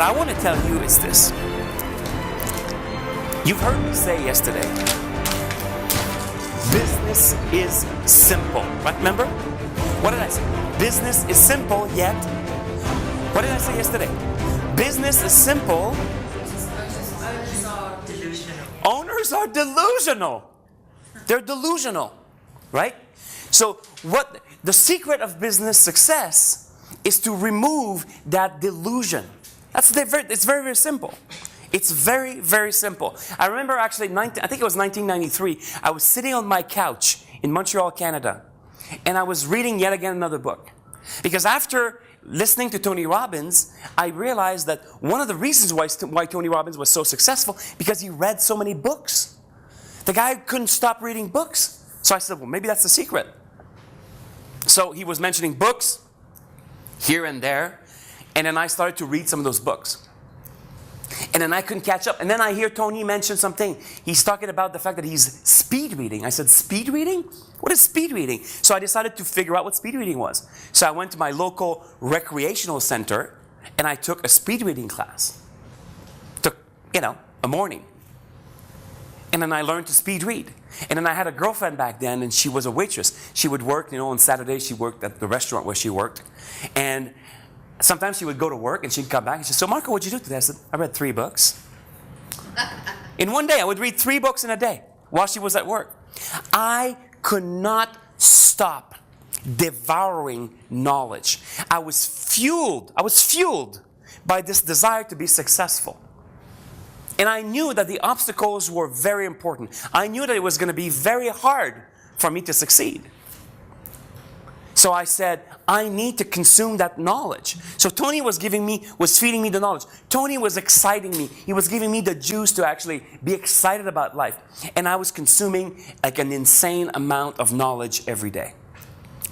what I want to tell you is this. You've heard me say yesterday, business is simple. Right? Remember? What did I say? Business is simple, yet... What did I say yesterday? Business is simple. Owners are delusional. Owners are delusional. They're delusional. Right? So what the secret of business success is to remove that delusion. It's very, very simple. It's very, very simple. I remember actually, I think it was 1993, I was sitting on my couch in Montreal, Canada, and I was reading yet again another book. Because after listening to Tony Robbins, I realized that one of the reasons why Tony Robbins was so successful, because he read so many books. The guy couldn't stop reading books. So I said, well, maybe that's the secret. So he was mentioning books here and there, and then I started to read some of those books. And then I couldn't catch up. And then I hear Tony mention something. He's talking about the fact that he's speed reading. I said, speed reading? What is speed reading? So I decided to figure out what speed reading was. So I went to my local recreational center, and I took a speed reading class. Took, a morning. And then I learned to speed read. And then I had a girlfriend back then, and she was a waitress. She would work, on Saturdays, she worked at the restaurant where she worked. And sometimes she would go to work, and she'd come back, and she'd say, so Marco, what'd you do today? I said, I read 3 books. In one day, I would read 3 books in a day while she was at work. I could not stop devouring knowledge. I was fueled by this desire to be successful. And I knew that the obstacles were very important. I knew that it was going to be very hard for me to succeed. So I said, I need to consume that knowledge. So Tony was feeding me the knowledge. Tony was exciting me. He was giving me the juice to actually be excited about life. And I was consuming like an insane amount of knowledge every day.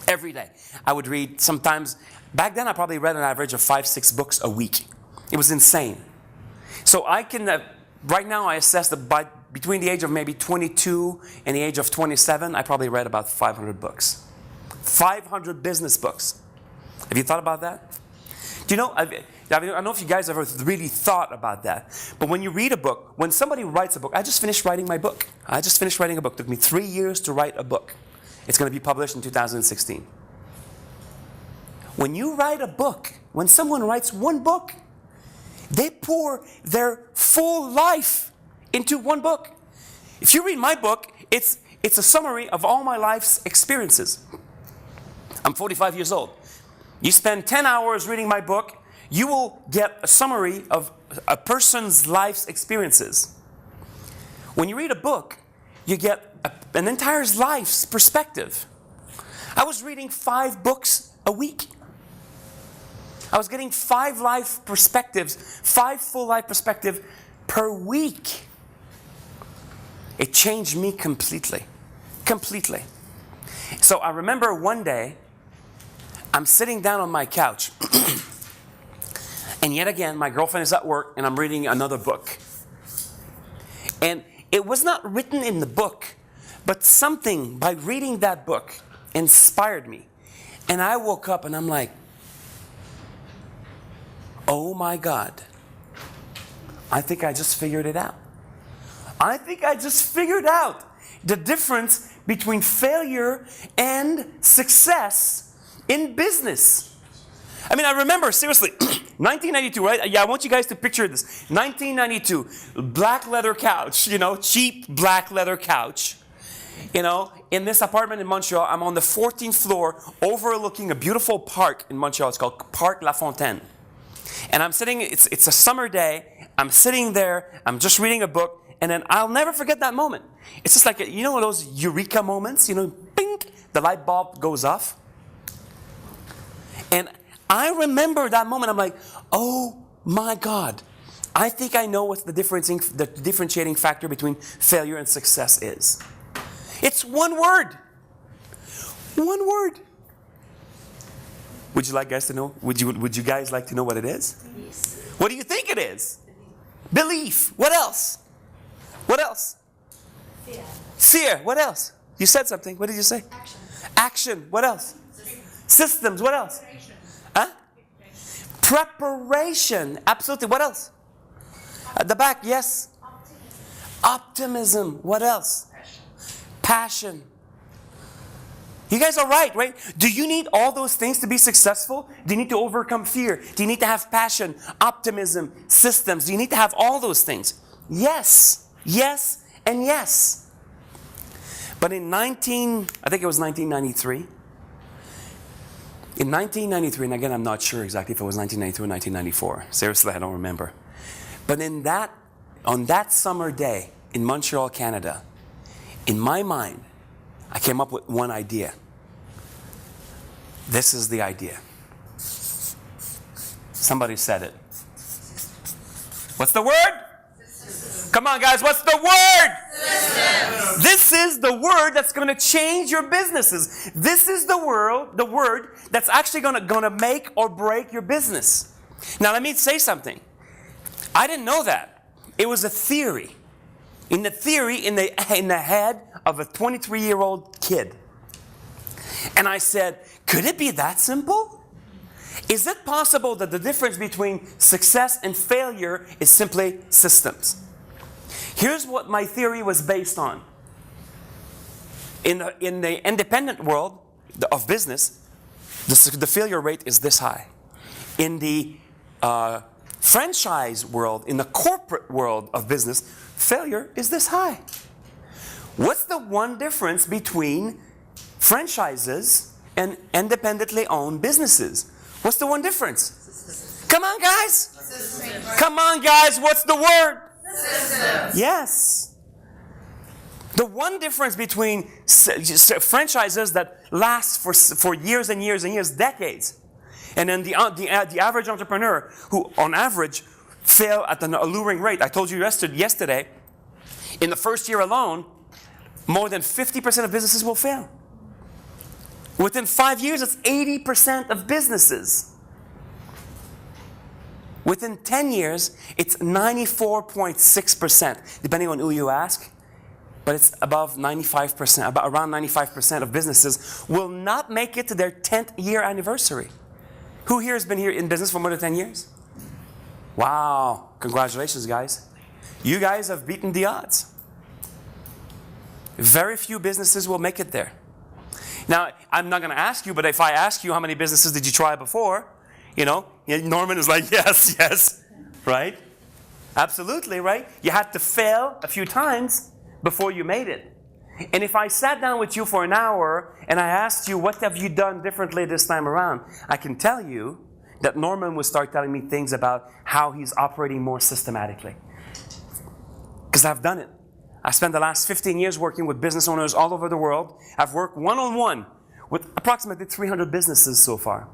Every day. I would read sometimes, back then I probably read an average of 5-6 books a week. It was insane. So I can, right now I assess that between the age of maybe 22 and the age of 27, I probably read about 500 books. 500 business books. Have you thought about that? Do you know, I don't know if you guys ever really thought about that, but when you read a book, when somebody writes a book, I just finished writing my book. I just finished writing a book. It took me 3 years to write a book. It's going to be published in 2016. When you write a book, when someone writes one book, they pour their full life into one book. If you read my book, it's a summary of all my life's experiences. I'm 45 years old. You spend 10 hours reading my book, you will get a summary of a person's life's experiences. When you read a book, you get an entire life's perspective. I was reading 5 books a week. I was getting 5 life perspectives, 5 full life perspectives per week. It changed me completely. Completely. So I remember one day, I'm sitting down on my couch, and yet again, my girlfriend is at work, and I'm reading another book. And it was not written in the book, but something by reading that book inspired me. And I woke up and I'm like, oh my God, I think I just figured it out. I think I just figured out the difference between failure and success in business. I mean, I remember, seriously, 1992, right? Yeah, I want you guys to picture this. 1992, black leather couch, cheap black leather couch. In this apartment in Montreal, I'm on the 14th floor overlooking a beautiful park in Montreal. It's called Parc La Fontaine. And I'm sitting, it's a summer day, I'm sitting there, I'm just reading a book, and then I'll never forget that moment. It's just like, those eureka moments, bing, the light bulb goes off. And I remember that moment, I'm like, oh my God, I think I know what the differentiating factor between failure and success is. It's one word. One word. Would you like guys to know? Would you guys like to know what it is? Yes. What do you think it is? Belief. What else? What else? Fear. Fear. What else? You said something. What did you say? Action. Action. What else? Systems. What else? Preparation. Huh? Preparation. Absolutely. What else? At the back, yes. Optimism. What else? Passion. You guys are right? Do you need all those things to be successful? Do you need to overcome fear? Do you need to have passion, optimism, systems? Do you need to have all those things? Yes, yes, and yes. But in 1993, and again, I'm not sure exactly if it was 1993 or 1994. Seriously, I don't remember. But on that summer day in Montreal, Canada, in my mind, I came up with one idea. This is the idea. Somebody said it. What's the word? System. Come on, guys, what's the word? System. This is the word that's going to change your businesses. This is the word that's actually going to make or break your business. Now, let me say something. I didn't know that. It was a theory. In the head of a 23-year-old kid. And I said, could it be that simple? Is it possible that the difference between success and failure is simply systems? Here's what my theory was based on. In the independent world of business, the failure rate is this high. In the franchise world, in the corporate world of business, failure is this high. What's the one difference between franchises and independently owned businesses? What's the one difference? Come on, guys. Come on, guys. What's the word? Yes. The one difference between franchises that last for years and years and years, decades, and then the average entrepreneur who, on average, fail at an alluring rate. I told you yesterday, in the first year alone, more than 50% of businesses will fail. Within 5 years, it's 80% of businesses. Within 10 years, it's 94.6%, depending on who you ask. But it's above 95%, around 95% of businesses will not make it to their 10th year anniversary. Who here has been here in business for more than 10 years? Wow, congratulations, guys. You guys have beaten the odds. Very few businesses will make it there. Now, I'm not going to ask you, but if I ask you how many businesses did you try before, Norman is like, yes, right? Absolutely, right? You had to fail a few times before you made it. And if I sat down with you for an hour and I asked you, what have you done differently this time around? I can tell you that Norman would start telling me things about how he's operating more systematically. Because I've done it. I spent the last 15 years working with business owners all over the world. I've worked one-on-one with approximately 300 businesses so far.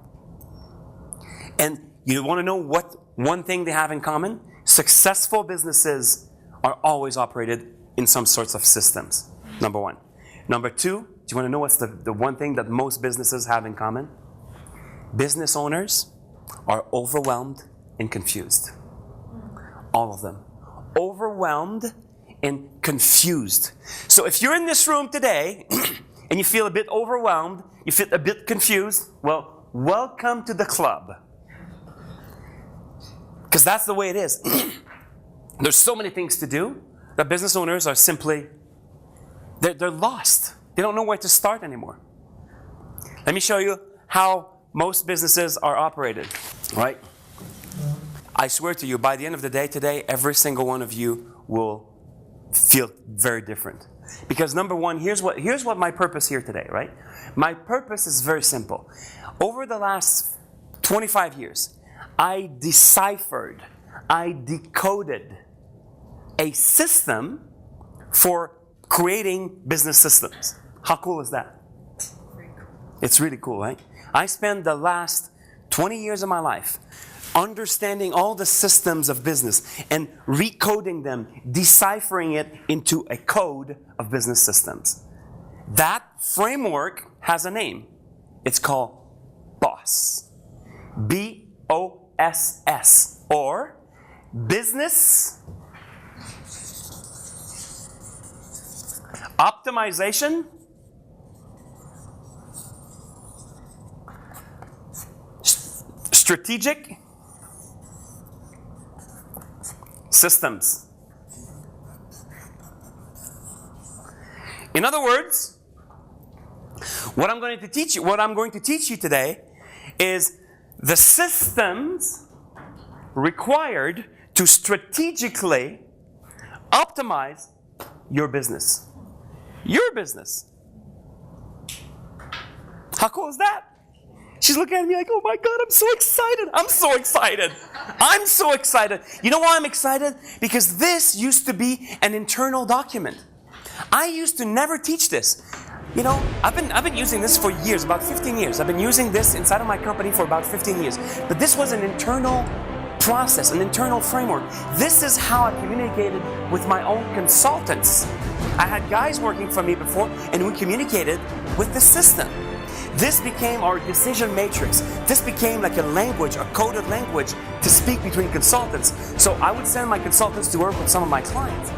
And you want to know what one thing they have in common? Successful businesses are always operated in some sorts of systems. Number one. Number two, do you want to know what's the one thing that most businesses have in common? Business owners are overwhelmed and confused. All of them. Overwhelmed and confused. So if you're in this room today and you feel a bit overwhelmed, you feel a bit confused, well, welcome to the club. Because that's the way it is. There's so many things to do that business owners are simply, they're lost. They don't know where to start anymore. Let me show you how most businesses are operated, right? I swear to you, by the end of the day today, every single one of you will feel very different. Because number one, here's what my purpose here today, right? My purpose is very simple. Over the last 25 years, I deciphered, I decoded a system for creating business systems. How cool is that? It's really cool, right? I spent the last 20 years of my life understanding all the systems of business and recoding them, deciphering it into a code of business systems. That framework has a name. It's called BOSS. B-O-S-S, or Business Optimization Strategic systems. In other words, what I'm going to teach you today is the systems required to strategically optimize your business. Your business. How cool is that? She's looking at me like, oh my God, I'm so excited. I'm so excited. I'm so excited. You know why I'm excited? Because this used to be an internal document. I used to never teach this. You know, I've been using this for years, about 15 years. I've been using this inside of my company for about 15 years. But this was an internal process, an internal framework. This is how I communicated with my own consultants. I had guys working for me before, and we communicated with the system. This became our decision matrix. This became like a language, a coded language to speak between consultants. So I would send my consultants to work with some of my clients.